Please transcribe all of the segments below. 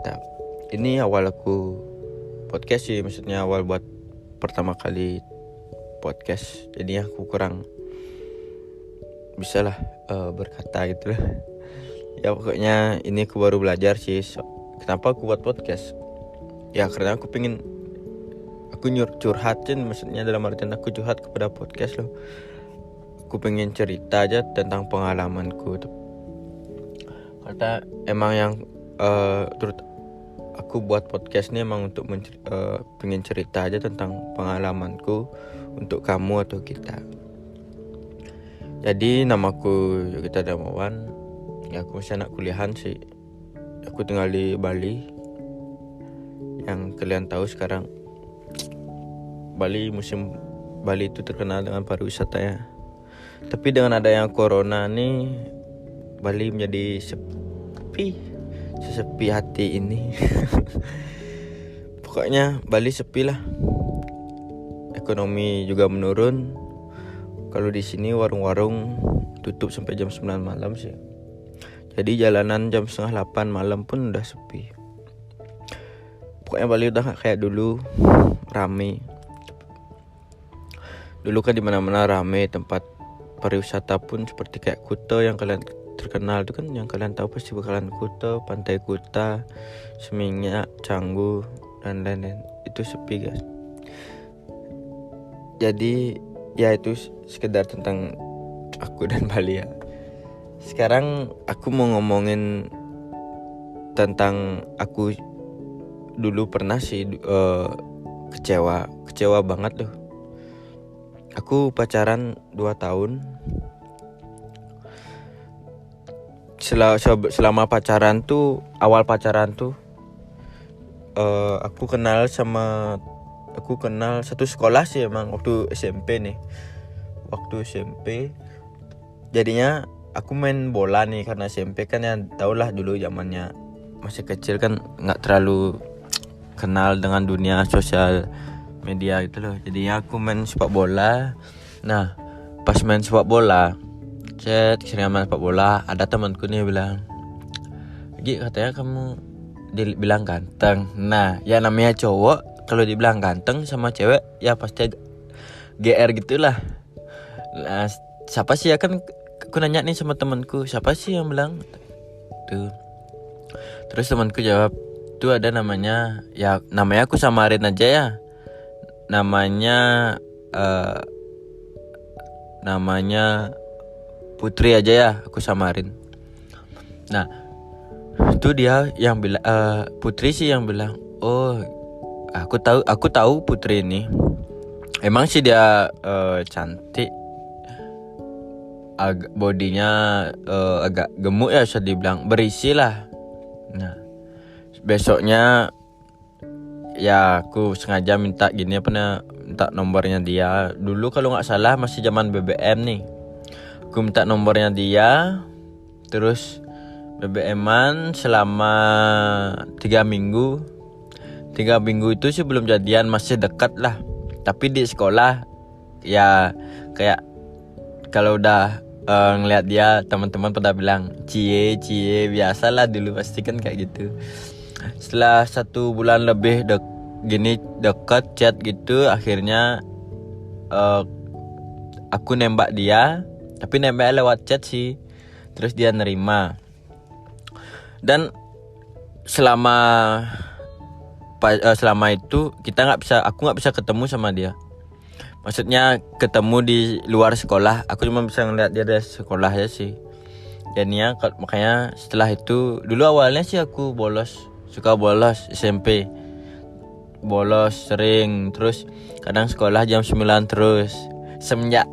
cerita. Ini awal aku podcast sih, maksudnya awal buat pertama kali podcast. Jadi aku kurang bisa lah berkata gitu lah. Ya pokoknya ini aku baru belajar sih. Kenapa aku buat podcast? Ya karena aku curhatin, maksudnya dalam artian aku curhat kepada podcast loh. Aku pengen cerita aja tentang pengalamanku. Karena emang yang turut aku buat podcast ini emang untuk pengen cerita aja tentang pengalamanku untuk kamu atau kita. Jadi namaku Yogita Damawan. Ya aku masih anak kuliahan sih. Aku tinggal di Bali. Yang kalian tahu sekarang musim Bali itu terkenal dengan pariwisata ya. Tapi dengan adanya corona nih, Bali menjadi sesepi hati ini. Pokoknya Bali sepi lah. Ekonomi juga menurun. Kalau di sini warung-warung tutup sampai jam 9 malam sih. Jadi jalanan jam 7:30 malam pun udah sepi. Pokoknya Bali udah gak kayak dulu rame. Dulu kan di mana-mana rame, tempat pariwisata pun seperti kayak Kuta yang kalian terkenal itu kan, yang kalian tahu pasti bakalan Kuta, Pantai Kuta, Seminyak, Canggu dan lain-lain. Itu sepi guys. Jadi ya itu sekedar tentang aku dan Bali ya. Sekarang aku mau ngomongin tentang aku dulu pernah sih kecewa banget loh. Aku pacaran 2 tahun. Selama pacaran tuh, awal pacaran tuh aku kenal satu sekolah sih emang waktu SMP nih. Waktu SMP jadinya aku main bola nih, karena SMP kan ya tau lah dulu zamannya masih kecil kan gak terlalu kenal dengan dunia sosial media gitu loh. Jadinya aku main sepak bola. Nah pas main sepak bola, keseringan main sepak bola, ada temanku nih bilang, Gi katanya kamu dibilang ganteng. Nah ya namanya cowok kalau dibilang ganteng sama cewek ya pasti GR gitulah. Nah siapa sih ya, kan aku nanya nih sama temanku, siapa sih yang bilang tuh. Terus temanku jawab, tuh ada namanya aku samarin aja ya, namanya Putri aja ya, aku samarin. Nah itu dia yang bilang, Putri sih yang bilang, oh aku tahu Putri ini emang sih dia cantik, bodinya agak gemuk ya, bisa dibilang berisi lah. Nah besoknya ya aku sengaja minta nomornya dia. Dulu kalau nggak salah masih zaman BBM nih. Aku minta nomornya dia, terus BBM-an selama 3 minggu. 3 minggu itu sih belum jadian, masih dekat lah. Tapi di sekolah ya kayak kalau udah ngeliat dia, teman-teman pada bilang cie biasalah dulu pasti kan kayak gitu. Setelah 1 bulan lebih dekat chat gitu, akhirnya aku nembak dia, tapi nembaknya lewat chat sih. Terus dia nerima. Dan selama itu aku nggak bisa ketemu sama dia. Maksudnya ketemu di luar sekolah, aku cuma bisa ngeliat dia dari sekolah aja sih. Dan ya makanya setelah itu, dulu awalnya sih aku suka bolos SMP. Bolos sering, terus kadang sekolah jam 9 terus. Semenjak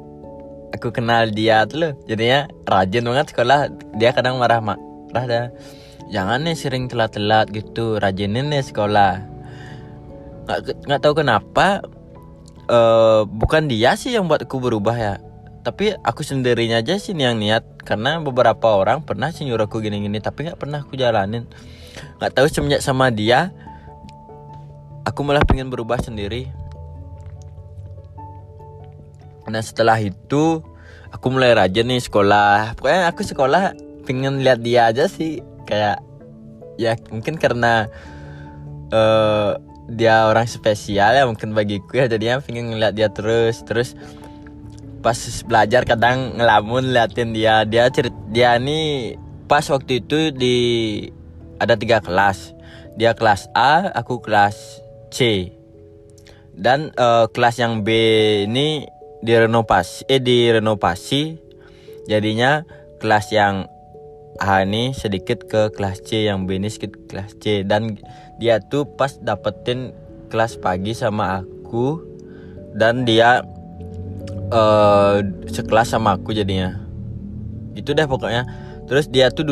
aku kenal dia tuh loh, jadinya rajin banget sekolah. Dia kadang marah dah, jangan nih sering telat gitu, rajinin nih sekolah. Nggak tahu kenapa, bukan dia sih yang buat aku berubah ya, tapi aku sendirinya aja sih yang niat. Karena beberapa orang pernah sih nyuruh aku gini-gini, tapi nggak pernah aku jalanin. Nggak tahu semenjak sama dia, aku malah pengen berubah sendiri. Nah setelah itu aku mulai rajin nih sekolah. Pokoknya aku sekolah pengen lihat dia aja sih, kayak Ya mungkin karena dia orang spesial ya mungkin bagiku ya, jadinya pengen ngeliat dia terus pas belajar kadang ngelamun liatin dia nih. Pas waktu itu ada 3 kelas, dia kelas A, aku kelas C, dan kelas yang B ini direnovasi, jadinya kelas yang A ini sedikit ke kelas C, yang B ini sedikit ke kelas C. Dan dia tuh pas dapetin kelas pagi sama aku, dan dia sekelas sama aku jadinya. Itu deh pokoknya. Terus dia tuh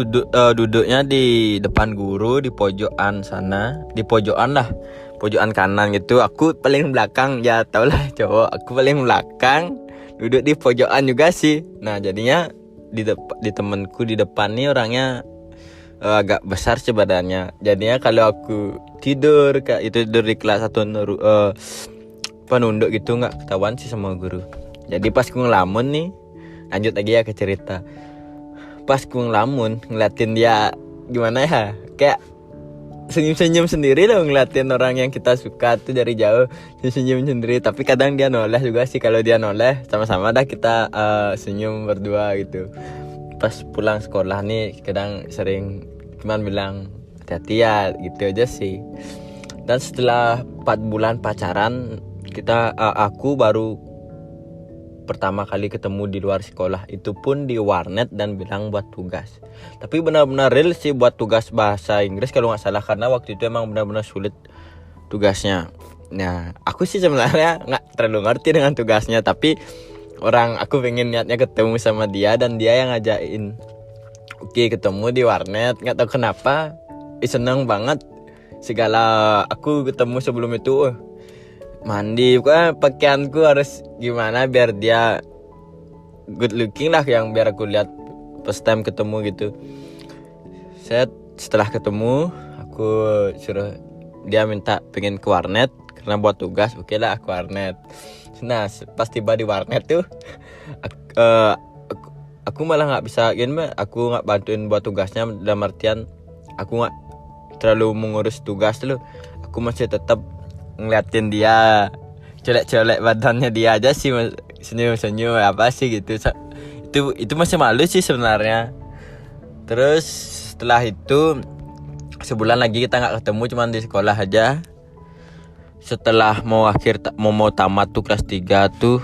duduknya di depan guru, di pojokan sana, di pojokan lah, pojokan kanan gitu. Aku paling belakang, ya tau lah cowok, aku paling belakang, duduk di pojokan juga sih. Nah jadinya di temenku di depan nih orangnya agak besar sih badannya. Jadinya kalau aku tidur di kelas atau nunduk gitu nggak ketahuan sih sama guru. Jadi pas aku ngelamun nih, lanjut lagi ya ke cerita. Pas aku ngelamun ngeliatin dia gimana ya, kayak senyum-senyum sendiri loh ngeliatin orang yang kita suka tuh dari jauh, senyum sendiri. Tapi kadang dia noleh juga sih, kalau dia noleh sama-sama dah kita senyum berdua gitu. Pas pulang sekolah nih kadang sering cuman bilang hati-hati ya gitu aja sih. Dan setelah 4 bulan pacaran aku baru pertama kali ketemu di luar sekolah, itu pun di warnet dan bilang buat tugas. Tapi benar-benar real sih buat tugas bahasa Inggris kalau nggak salah, karena waktu itu emang benar-benar sulit tugasnya. Nah aku sih sebenarnya nggak terlalu ngerti dengan tugasnya, tapi aku pengen niatnya ketemu sama dia dan dia yang ngajakin. Oke, ketemu di warnet, nggak tahu kenapa seneng banget. Segala aku ketemu sebelum itu mandi, kan pakaianku harus gimana biar dia good looking lah, yang biar aku lihat first time ketemu gitu. Setelah ketemu aku suruh dia minta pengen ke warnet karena buat tugas. Oke lah aku warnet. Nah pas tiba di warnet tuh aku malah nggak bisa aku nggak bantuin buat tugasnya, dalam artian aku nggak terlalu mengurus tugas dulu. Aku masih tetap ngeliatin dia, colek-colek badannya dia aja sih, senyum-senyum apa sih gitu. Itu masih malu sih sebenarnya. Terus setelah itu sebulan lagi kita nggak ketemu, cuman di sekolah aja. Setelah mau tamat tuh kelas 3 tuh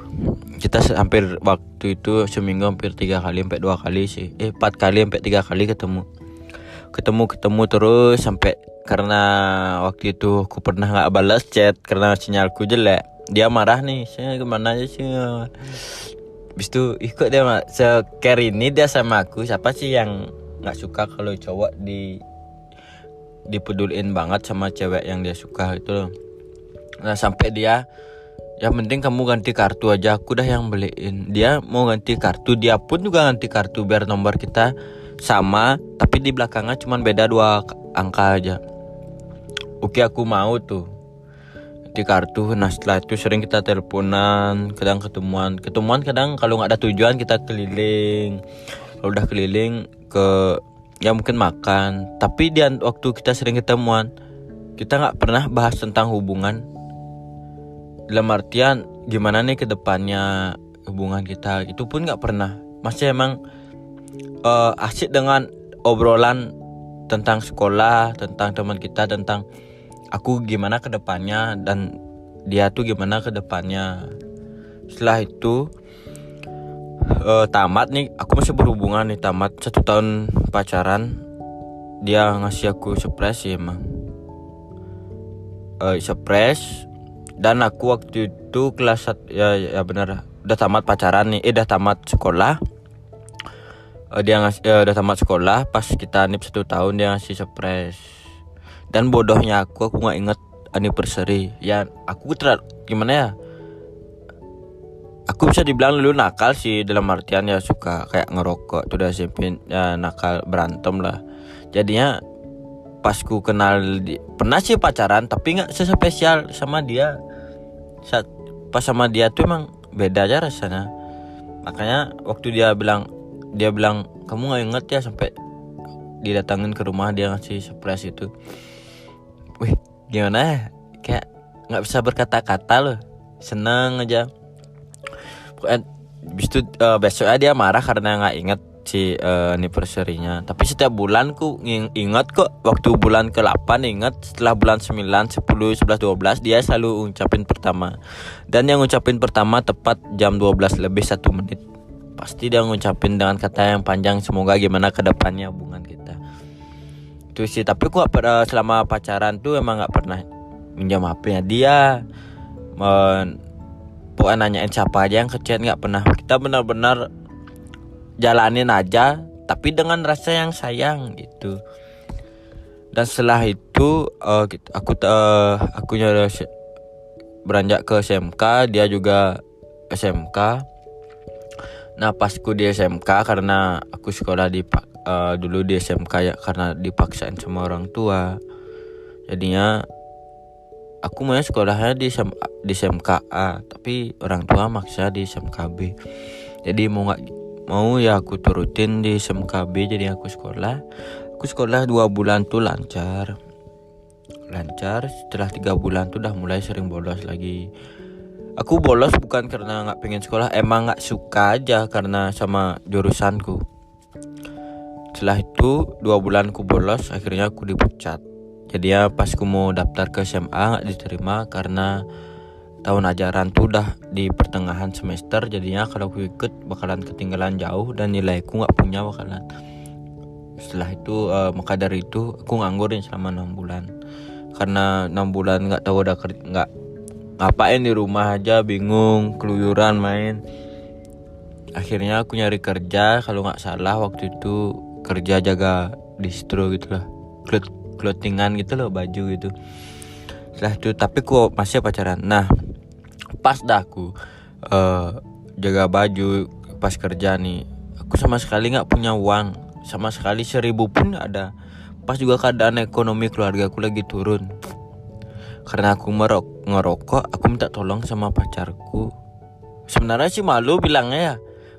kita hampir waktu itu seminggu hampir 3 kali sampai 2 kali sih, 4 kali sampai 3 kali ketemu terus sampai. Karena waktu itu aku pernah nggak balas chat karena sinyalku jelek, dia marah nih, saya kemana aja sih. Habis itu ikut dia se-care ini dia sama aku. Siapa sih yang nggak suka kalau cowok dipeduliin banget sama cewek yang dia suka gitu loh. Nah sampai dia, yang penting kamu ganti kartu aja, aku dah yang beliin. Dia mau ganti kartu, dia pun juga ganti kartu biar nomor kita sama, tapi di belakangnya cuma beda 2 angka aja. Oke aku mau tuh di kartu. Nah setelah itu sering kita teleponan, kadang ketemuan kadang kalau nggak ada tujuan kita keliling. Kalau udah keliling ke ya mungkin makan. Tapi waktu kita sering ketemuan, kita nggak pernah bahas tentang hubungan, dalam artian gimana nih ke depannya hubungan kita, itu pun nggak pernah. Masih emang asik dengan obrolan tentang sekolah, tentang teman kita, tentang aku gimana ke depannya dan dia tuh gimana ke depannya. Setelah itu tamat nih, aku masih berhubungan nih, tamat 1 tahun pacaran. Dia ngasih aku surprise sih emang, surprise. Dan aku waktu itu kelas 1 ya benar, udah tamat pacaran nih, udah tamat sekolah. Dia udah tamat sekolah, pas kita nip 1 tahun dia ngasih surprise. Dan bodohnya aku nggak inget anniversary. Ya aku gimana ya, aku bisa dibilang dulu nakal sih, dalam artian ya suka kayak ngerokok tuh udah SMP, ya nakal, berantem lah. Jadinya pas ku kenal pernah sih pacaran, tapi nggak sespesial sama dia. Pas sama dia tuh emang beda aja rasanya. Makanya waktu dia bilang kamu nggak inget ya sampai didatangin ke rumah, dia ngasih surprise itu. Wih, gimana ya, kayak nggak bisa berkata-kata loh, seneng aja. Pokoknya habis itu besoknya dia marah karena nggak inget si anniversary-nya. Tapi setiap bulan ku ingat kok, waktu bulan ke-8 ingat, setelah bulan 9, 10, 11, 12 dia selalu ngucapin pertama. Dan yang ngucapin pertama tepat jam 12 lebih 1 menit. Pasti dia ngucapin dengan kata yang panjang, semoga gimana ke depannya hubungan kita. Itu sih, tapi ku selama pacaran tuh emang gak pernah minjam HP-nya dia. Pokoknya nanyain siapa aja yang kechat, gak pernah. Kita benar-benar jalanin aja, tapi dengan rasa yang sayang gitu. Dan setelah itu aku beranjak ke SMK, dia juga SMK. Nah pas ku di SMK, karena aku sekolah dulu di SMK ya, karena dipaksain sama orang tua, jadinya aku mau sekolahnya di SMK A, tapi orang tua maksa di SMK B. Jadi mau ya aku turutin di SMK B. Jadi aku sekolah 2 bulan tuh lancar. Setelah 3 bulan tuh udah mulai sering bolos lagi. Aku bolos bukan karena gak pengen sekolah, emang gak suka aja karena sama jurusanku. Setelah itu 2 bulan aku bolos, akhirnya aku dipecat. Jadi ya pas aku mau daftar ke SMA gak diterima karena tahun ajaran tuh udah di pertengahan semester. Jadinya kalau aku ikut bakalan ketinggalan jauh dan nilaiku gak punya bakalan. Setelah itu maka dari itu aku nganggur selama 6 bulan. Karena 6 bulan gak tahu gak ngapain, di rumah aja bingung, keluyuran main. Akhirnya aku nyari kerja, kalau gak salah waktu itu kerja jaga distro gitu lah, clothingan gitu loh, baju gitu. Setelah itu tapi aku masih pacaran. Nah pas dah aku jaga baju pas kerja nih, aku sama sekali gak punya uang, sama sekali 1.000 pun gak ada. Pas juga keadaan ekonomi keluarga aku lagi turun. Karena aku ngerokok, aku minta tolong sama pacarku. Sebenarnya sih malu bilangnya ya,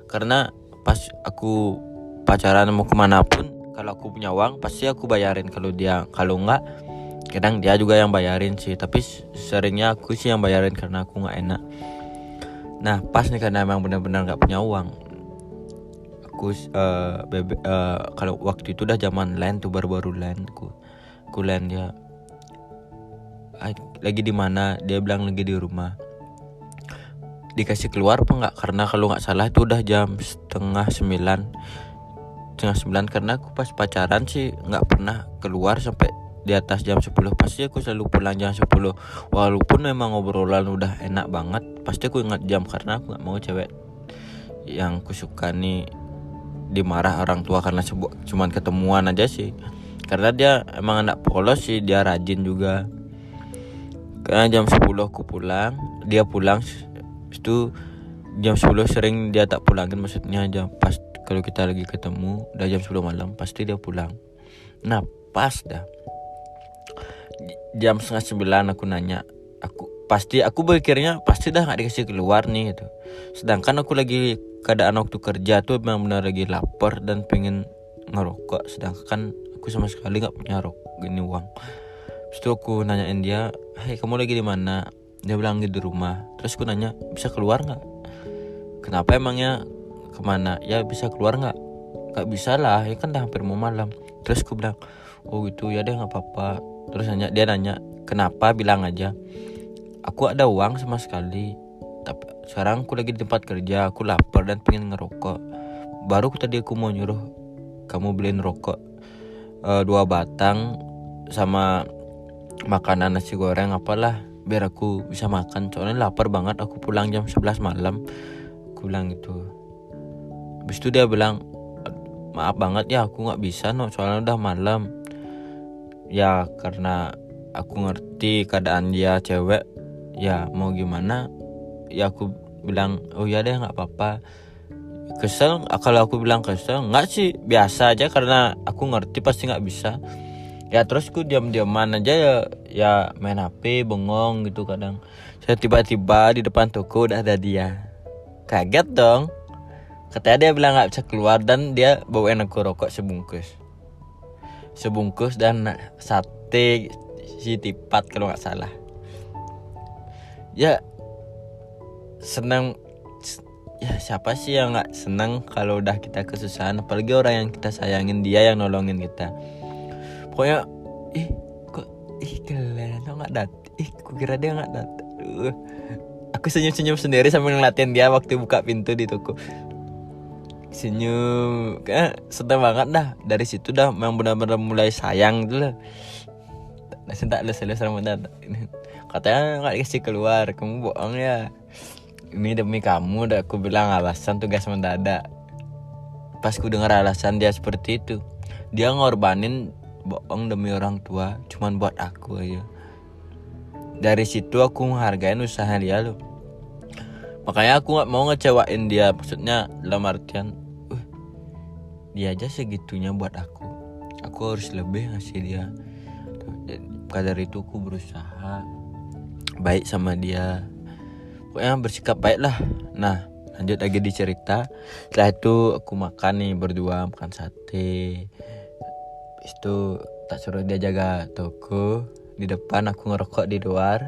karena pas aku pacaran mau kemana pun, kalau aku punya uang pasti aku bayarin. Kalau enggak, kadang dia juga yang bayarin sih. Tapi seringnya aku sih yang bayarin karena aku nggak enak. Nah pas nih, karena emang benar-benar nggak punya uang, aku kalau waktu itu udah zaman LAN tuh, baru-baru LAN. Aku LAN dia, lagi di mana? Dia bilang lagi di rumah. Dikasih keluar apa enggak? Karena kalau enggak salah itu udah jam setengah 9, karena aku pas pacaran sih enggak pernah keluar sampai di atas jam 10. Pasti aku selalu pulang jam 10. Walaupun memang ngobrolan udah enak banget, pasti aku ingat jam, karena aku enggak mau cewek yang aku suka nih dimarah orang tua karena cuman ketemuan aja sih. Karena dia emang anak polos sih, dia rajin juga. Karena jam 10 aku pulang, dia pulang. Itu jam 10 sering dia tak pulangin, maksudnya jam pas kalau kita lagi ketemu udah jam 10 malam pasti dia pulang. Nah pas dah jam setengah 9 aku nanya, aku berpikirnya pasti dah gak dikasih keluar nih gitu. Sedangkan aku lagi keadaan waktu kerja tuh memang benar lagi lapar dan pengen ngerokok, sedangkan aku sama sekali gak punya uang. Terus aku nanyain dia, "Hey, kamu lagi di mana?" Dia bilang di rumah. Terus aku nanya, "Bisa keluar nggak?" "Kenapa emangnya, kemana?" "Ya bisa keluar nggak?" "Nggak bisa lah, ya kan udah hampir mau malam." Terus aku bilang, "Oh gitu ya deh, nggak apa-apa." Terus dia nanya, "Kenapa? Bilang aja." "Aku ada uang sama sekali, tapi sekarang aku lagi di tempat kerja, aku lapar dan pengen ngerokok. Baru tadi aku mau nyuruh kamu beliin rokok 2 batang sama makanan nasi goreng apalah, biar aku bisa makan, soalnya lapar banget, aku pulang jam 11 malam." Aku bilang gitu. Habis itu dia bilang, "Maaf banget ya, aku gak bisa soalnya udah malam." Ya karena aku ngerti keadaan dia cewek, ya mau gimana. Ya aku bilang, "Oh ya deh, gak apa-apa." Kesel, kalau aku bilang kesel, enggak sih, biasa aja, karena aku ngerti pasti gak bisa. Ya terus aku diam-diaman aja ya main HP, bengong gitu kadang. Saya tiba-tiba di depan toko udah ada dia. Kaget dong. Katanya dia bilang gak bisa keluar dan dia bawain aku rokok sebungkus. sebungkus dan sate si tipat kalau nggak salah. Ya senang. Ya siapa sih yang nggak senang kalau udah kita kesusahan, apalagi orang yang kita sayangin, dia yang nolongin kita. Pokoknya kalian nggak kukira dia nggak datang. Aku senyum sendiri sambil ngeliatin dia waktu buka pintu di toko. Senyum, kayak seneng banget dah. Dari situ dah memang benar-benar mulai sayang gitu lah. Nasi tak selesai Ramadan. Katanya nggak dikasih keluar, kamu bohong ya. Ini demi kamu, dah aku bilang alasan tugas mendadak. Pas ku dengar alasan dia seperti itu, dia ngorbanin bohong demi orang tua, cuman buat aku aja. Dari situ aku menghargain usaha dia loh. Makanya aku nggak mau ngecewain dia, maksudnya dalam artian, dia aja segitunya buat aku harus lebih ngasih dia. Maka dari itu aku berusaha baik sama dia. Pokoknya bersikap baik lah. Nah lanjut lagi di cerita. Setelah itu aku makan nih berdua, makan sate. Habis itu tak suruh dia jaga toko. Di depan aku ngerokok di luar.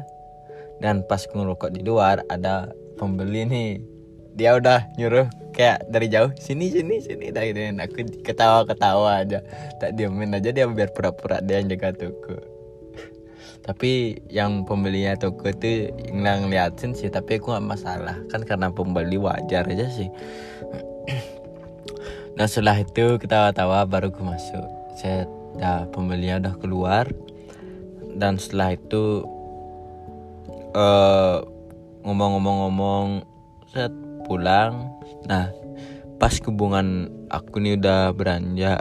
Dan pas aku ngerokok di luar ada pembeli nih. Dia udah nyuruh kayak dari jauh, sini dah gitu. Dan aku ketawa aja, tak diemin aja dia biar pura-pura dia yang jaga toko. Tapi yang pembelinya toko itu ngeliatin sih, tapi aku gak masalah. Kan karena pembeli wajar aja sih. Nah setelah itu ketawa-tawa baru aku masuk. Pembelinya udah keluar. Dan setelah itu ngomong-ngomong saya pulang. Nah pas hubungan aku nih udah beranjak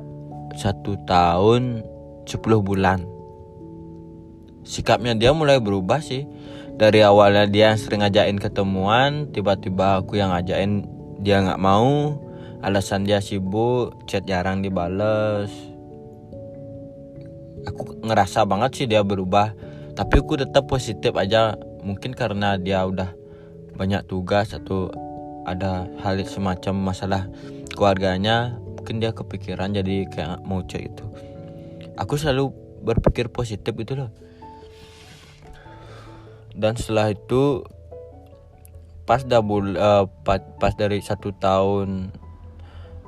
1 tahun 10 bulan. Sikapnya dia mulai berubah sih. Dari awalnya dia yang sering ngajakin ketemuan, tiba-tiba aku yang ngajakin dia gak mau. Alasan dia sibuk, chat jarang dibales. Aku ngerasa banget sih dia berubah, tapi aku tetap positif aja. Mungkin karena dia udah banyak tugas atau ada hal semacam masalah keluarganya, mungkin dia kepikiran jadi kayak mau chat itu. Aku selalu berpikir positif gitu loh. Dan setelah itu pas dari 1 tahun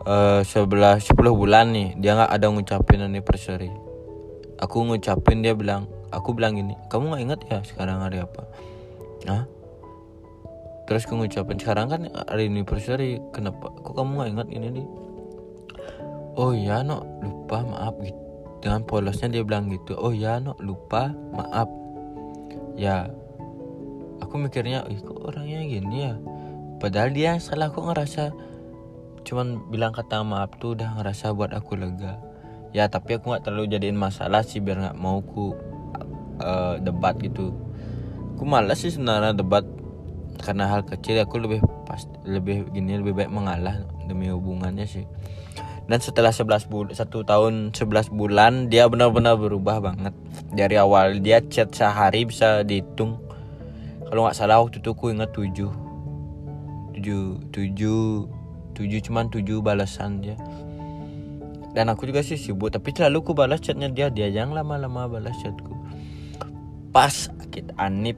10 bulan nih, dia nggak ada ngucapin anniversary. Aku ngucapin, aku bilang gini, kamu nggak ingat ya sekarang hari apa? Hah? Terus aku ngucapin, sekarang kan hari anniversary, kenapa? Kok kamu nggak ingat ini nih? Oh ya no, lupa, maaf gitu. Dengan polosnya dia bilang gitu. Oh ya no, lupa, maaf. Ya aku mikirnya, kok orangnya gini ya. Padahal dia yang salah. Kok ngerasa cuman bilang kata maaf tuh udah ngerasa buat aku lega. Ya tapi aku gak terlalu jadiin masalah sih, biar gak mau ku debat gitu. Aku malas sih sebenarnya debat, karena hal kecil aku lebih baik mengalah demi hubungannya sih. Dan setelah 1 tahun 11 bulan dia benar-benar berubah banget. Dari awal dia chat sehari bisa dihitung, kalau gak salah waktu itu aku ingat 7 cuman 7 balasan dia. Dan aku juga sih sibuk, tapi selalu aku balas chatnya dia yang lama-lama balas chatku. Pas kita anip.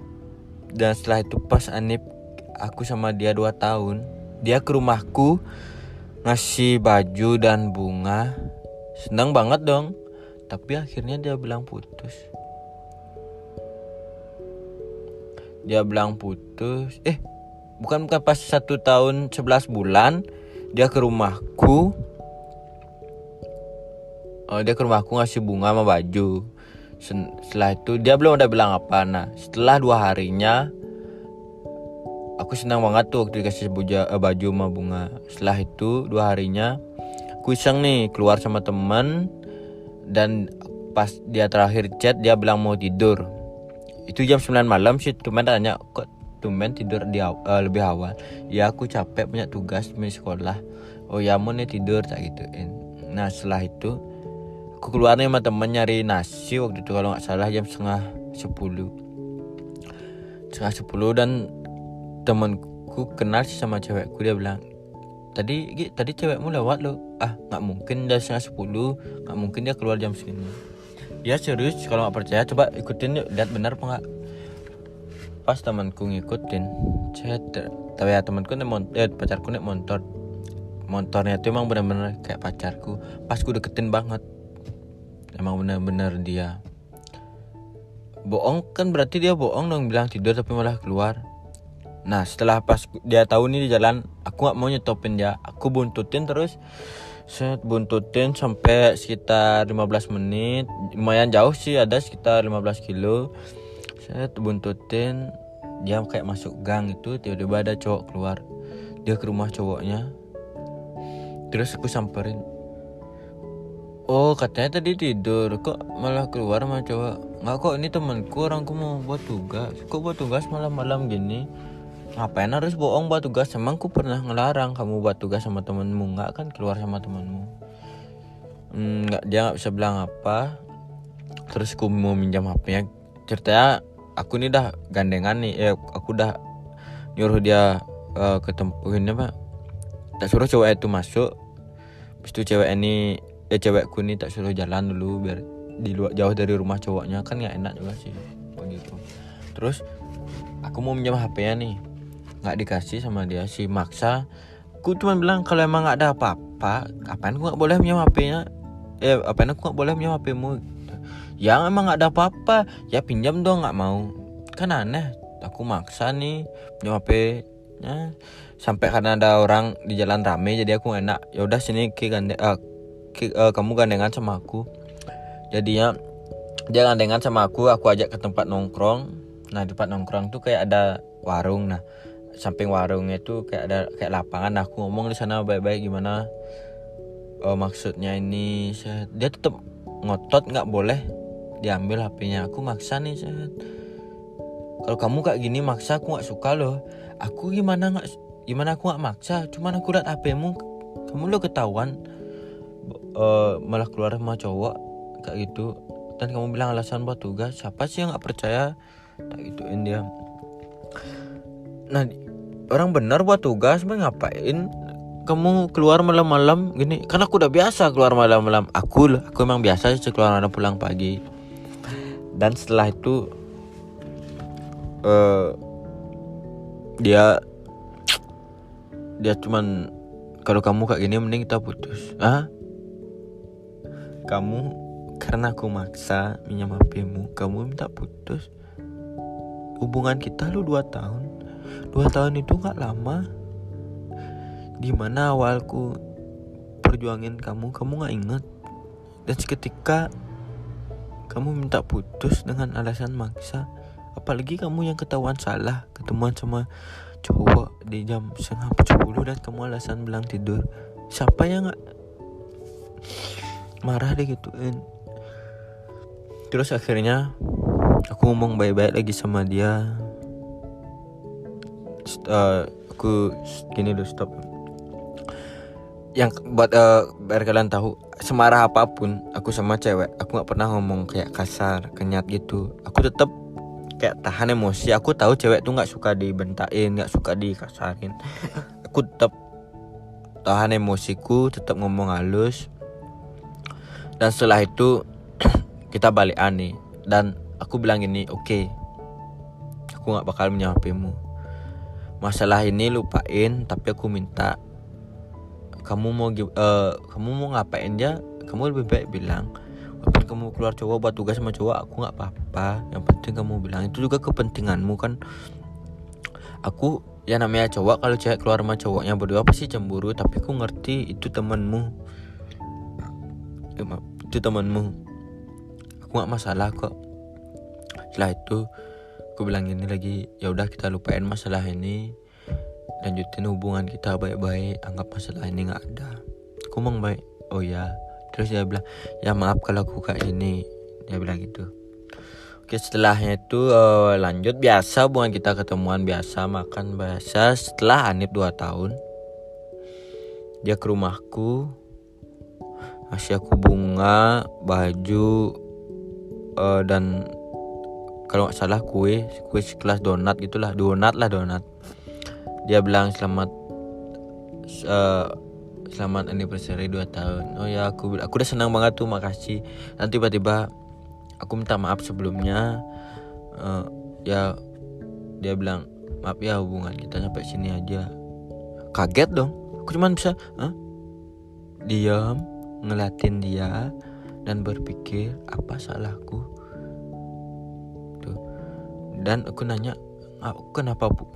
Dan setelah itu pas anip aku sama dia 2 tahun, dia ke rumahku ngasih baju dan bunga. Senang banget dong. Tapi akhirnya dia bilang putus. Bukan pas 1 tahun 11 bulan dia ke rumahku. Dia ke rumahku ngasih bunga sama baju. Setelah itu dia belum ada bilang apa. Nah setelah 2 harinya aku senang banget tuh waktu dikasih baju sama bunga. Setelah itu 2 harinya aku iseng nih keluar sama teman. Dan pas dia terakhir chat dia bilang mau tidur. Itu jam 9 malam sih. Teman tanya, kok tumben tidur lebih awal? Ya aku capek punya tugas di sekolah. Oh ya mau nih tidur tak gituin. Nah setelah itu aku keluar nih sama temen nyari nasi. Waktu itu kalau gak salah jam setengah 10. Dan temenku kenal sih sama cewekku. Dia bilang, tadi cewekmu lewat loh. nggak mungkin dia setengah 10, nggak mungkin dia keluar jam segini. Dia serius, kalau nggak percaya coba ikutin yuk, lihat benar apa nggak. Pas temanku ngikutin, tapi ya temanku pacarku naik motornya tuh emang benar-benar kayak pacarku. Pas ku deketin banget, emang benar-benar dia bohong kan, berarti dia bohong dong, bilang tidur tapi malah keluar. Nah setelah pas dia tahu nih di jalan, aku nggak mau nyetopin dia, aku buntutin terus. Buntutin sampai sekitar 15 menit, lumayan jauh sih, ada sekitar 15 kilo. Buntutin, dia kayak masuk gang itu, tiba-tiba ada cowok keluar. Dia ke rumah cowoknya, terus aku samperin. Oh katanya tadi tidur, kok malah keluar sama cowok? Nggak kok, ini temanku, orangku mau buat tugas. Kok buat tugas malam-malam gini? Ngapain harus bohong buat tugas? Emang ku pernah ngelarang kamu buat tugas sama temenmu? Nggak kan, keluar sama temenmu. Dia nggak bisa bilang apa. Terus ku mau minjam HP-nya. Ceritanya aku nih dah gandengan nih, aku dah nyuruh dia ke tempat ini apa? Tak suruh cewek itu masuk. Habis itu cewekku nih tak suruh jalan dulu biar di luar, jauh dari rumah cowoknya, kan nggak enak juga sih begitu. Terus aku mau minjam HP-nya nih, nggak dikasih sama dia, si maksa. Aku cuma bilang kalau emang nggak ada apa-apa, apain aku nggak boleh minjam HP-nya? Apain aku nggak boleh minjam HP-mu? Ya emang nggak ada apa-apa, ya pinjam dong. Nggak mau, kan aneh. Aku maksa nih pinjam HP-nya, sampai karena ada orang di jalan rame jadi aku enak. Ya udah sini kamu gandengan sama aku. Jadinya dia gandengan sama aku ajak ke tempat nongkrong. Nah di tempat nongkrong tuh kayak ada warung. Nah samping warungnya itu kayak ada kayak lapangan. Nah, aku ngomong di sana baik-baik gimana maksudnya ini. Dia tetap ngotot nggak boleh diambil HP-nya. Aku maksa nih. Kalau kamu kayak gini maksa, aku nggak suka loh. Aku gimana aku nggak maksa, cuman aku liat HP-mu, kamu lo ketahuan malah keluar sama cowok kayak gitu, dan kamu bilang alasan buat tugas. Siapa sih yang nggak percaya? Tak gituin dia. Nah orang benar buat tugas, ngapain kamu keluar malam-malam gini? Kan aku udah biasa keluar malam-malam. Aku emang biasa sih keluar malam pulang pagi. Dan setelah itu dia cuman, kalau kamu kayak gini mending kita putus. Kamu karena aku maksa minjem HP-mu, kamu minta putus? Hubungan kita lu 2 tahun. 2 tahun itu gak lama. Gimana awalku perjuangin kamu gak inget. Dan seketika kamu minta putus dengan alasan maksa. Apalagi kamu yang ketahuan salah, ketemuan sama cowok di jam 9:30 dan kamu alasan bilang tidur. Siapa yang gak marah deh gituin. Terus akhirnya aku ngomong baik-baik lagi sama dia. Aku gini dulu, stop. Yang buat biar kalian tahu, semarah apapun aku sama cewek, aku gak pernah ngomong kayak kasar, kenyat gitu. Aku tetap kayak tahan emosi. Aku tahu cewek tuh gak suka dibentain, gak suka dikasarin. Aku tetap tahan emosiku, tetap ngomong halus. Dan setelah itu kita balikan nih. Dan aku bilang gini, oke, aku gak bakal minjem HP-mu. Masalah ini lupain, tapi aku minta kamu mau ngapain aja, kamu lebih baik bilang. Walaupun kamu keluar cowok buat tugas sama cowok, aku gak apa-apa. Yang penting kamu bilang, itu juga kepentinganmu kan. Aku ya namanya cowok, kalau cewek keluar sama cowoknya berdua pasti cemburu. Tapi aku ngerti itu temanmu. Itu temanmu. Aku gak masalah kok. Setelah itu aku bilang gini lagi, ya udah kita lupain masalah ini, lanjutin hubungan kita baik-baik, anggap masalah ini nggak ada. Aku ngomong baik, oh ya. Terus dia bilang, ya maaf kalau aku kayak ini. Dia bilang gitu. Oke, setelahnya itu lanjut biasa hubungan kita, ketemuan biasa, makan biasa. Setelah Anip 2 tahun, dia ke rumahku, ngasih aku bunga, baju, dan kalau nggak salah kue sekelas donat gitulah, donat. Dia bilang selamat anniversary 2 tahun. Oh ya, aku udah senang banget tuh, makasih. Nanti tiba-tiba aku minta maaf sebelumnya. Ya dia bilang maaf ya, hubungan kita sampai sini aja. Kaget dong. Aku cuman bisa diam, ngeliatin dia dan berpikir apa salahku tuh. Dan aku nanya,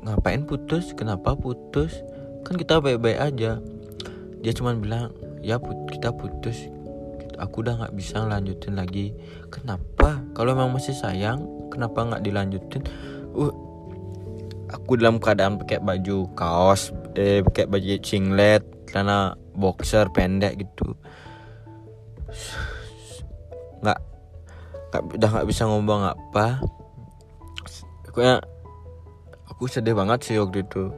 ngapain putus, kenapa putus, kan kita baik-baik aja. Dia cuma bilang ya kita putus, aku udah nggak bisa lanjutin lagi. Kenapa? Kalau memang masih sayang, kenapa nggak dilanjutin? Aku dalam keadaan pakai baju kaos, pakai baju singlet, celana boxer pendek gitu. Udah nggak bisa ngomong apa. Aku sedih banget sih waktu itu.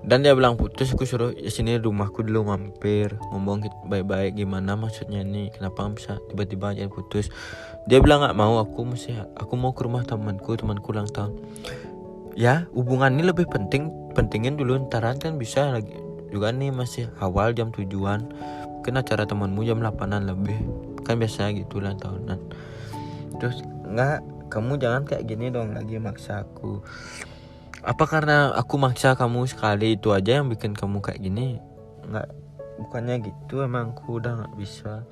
Dan dia bilang putus, aku suruh ya sini rumahku dulu mampir, ngomong baik-baik gimana maksudnya nih, kenapa nggak bisa tiba-tiba aja putus. Dia bilang nggak mau, aku mau ke rumah temanku ulang tahun. Ya hubungan ini lebih pentingin dulu, ntaran kan bisa lagi juga nih, masih awal jam 7-an, mungkin acara temanmu jam 8-an lebih, kan biasanya gitu ulang tahunan. Terus nggak, kamu jangan kayak gini dong lagi maksa aku. Apa karena aku maksa kamu sekali itu aja yang bikin kamu kayak gini? Nggak, bukannya gitu, emang aku udah nggak bisa.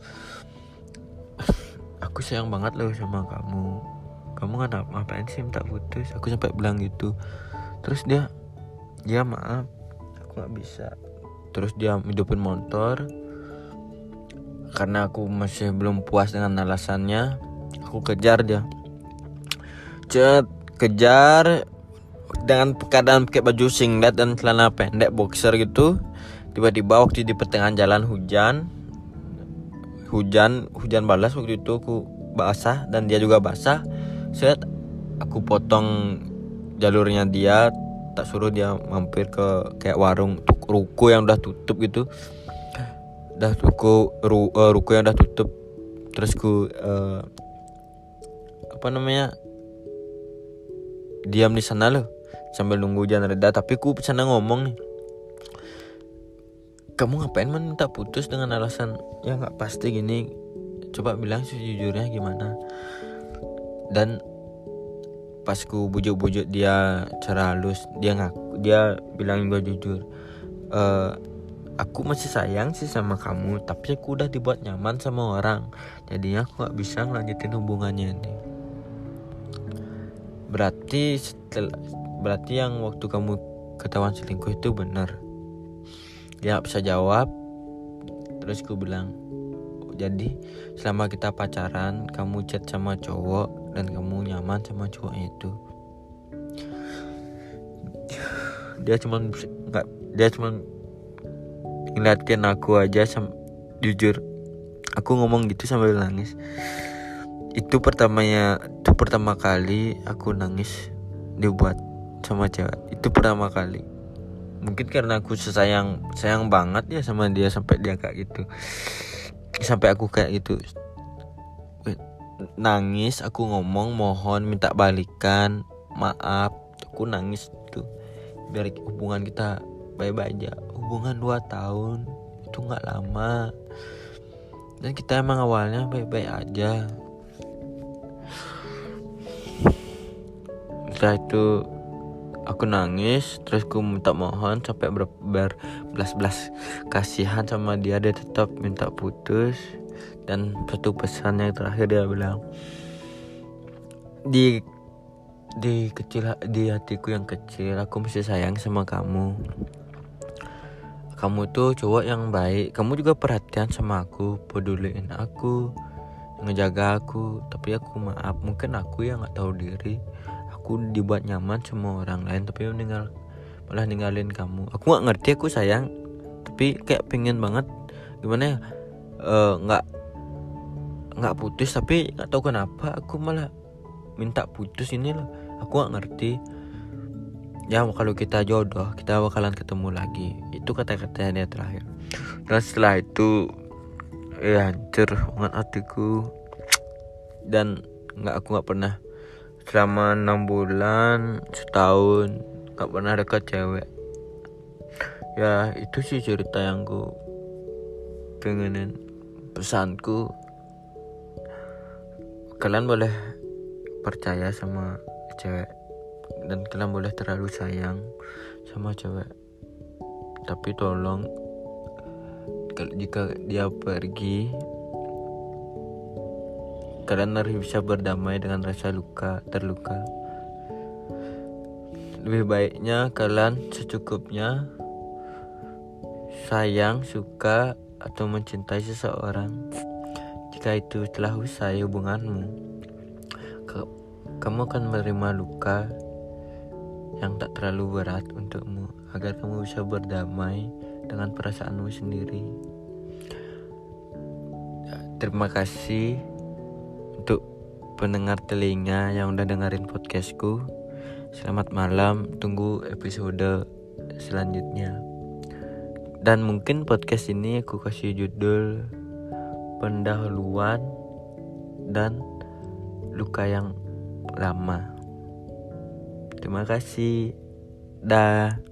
Aku sayang banget loh sama kamu. Kamu kan ngapain sih minta putus? Aku sampai bilang gitu. Terus dia maaf, aku nggak bisa. Terus dia hidupin motor. Karena aku masih belum puas dengan alasannya, aku kejar dia. Kejar dengan keadaan pakai baju singlet dan celana pendek boxer gitu. Tiba-tiba waktu di pertengahan jalan hujan balas, waktu itu aku basah dan dia juga basah. Aku potong jalurnya dia, tak suruh dia mampir ke kayak warung ruko yang udah tutup gitu. Ruko yang udah tutup. Terus ku diam di sana loh sambil nunggu hujan reda. Tapi ku sana ngomong nih, kamu ngapain minta putus dengan alasan ya nggak pasti gini, coba bilang sejujurnya gimana. Dan pas ku bujuk-bujuk dia cara halus, dia bilang gue jujur, aku masih sayang sih sama kamu, tapi aku udah dibuat nyaman sama orang, jadinya aku nggak bisa ngelanjutin hubungannya ini. Berarti yang waktu kamu ketahuan selingkuh itu benar. Dia gak bisa jawab. Terus ku bilang, jadi selama kita pacaran kamu chat sama cowok dan kamu nyaman sama cowoknya itu. Dia cuma ngeliatin aku aja jujur. Aku ngomong gitu sambil nangis. Itu pertama kali aku nangis dibuat sama cewek. Itu pertama kali. Mungkin karena aku sayang banget ya sama dia, sampai dia kayak gitu. Sampai aku kayak gitu nangis, aku ngomong mohon minta balikan, maaf. Aku nangis tuh biar hubungan kita baik-baik aja. Hubungan 2 tahun itu gak lama, dan kita emang awalnya baik-baik aja. Setelah itu aku nangis, terus aku minta mohon sampai berbelas-belas kasihan sama dia. Dia tetap minta putus. Dan satu pesan yang terakhir dia bilang, di hatiku yang kecil, aku masih sayang sama kamu. Kamu tuh cowok yang baik, kamu juga perhatian sama aku, peduliin aku, ngejaga aku. Tapi aku maaf, mungkin aku yang gak tahu diri, aku dibuat nyaman sama orang lain, tapi malah ninggalin kamu. Aku gak ngerti, aku sayang, tapi kayak pengen banget gimana ya, nggak putus, tapi nggak tahu kenapa aku malah minta putus ini loh. Aku nggak ngerti. Ya kalau kita jodoh, kita bakalan ketemu lagi. Itu kata-katanya dia terakhir. Dan setelah itu hancur banget hatiku. Dan aku nggak pernah selama 6 bulan, setahun nggak pernah dekat cewek. Ya itu sih cerita yang ku pengenan pesanku, kalian boleh percaya sama cewek dan kalian boleh terlalu sayang sama cewek, tapi tolong jika dia pergi, kalian harus bisa berdamai dengan rasa terluka. Lebih baiknya kalian secukupnya sayang, suka, atau mencintai seseorang. Jika itu telah usai hubunganmu, kamu akan menerima luka yang tak terlalu berat untukmu, agar kamu bisa berdamai dengan perasaanmu sendiri. Terima kasih untuk pendengar telinga yang udah dengerin podcastku. Selamat malam, tunggu episode selanjutnya. Dan mungkin podcast ini aku kasih judul pendahuluan dan luka yang lama. Terima kasih. Dah.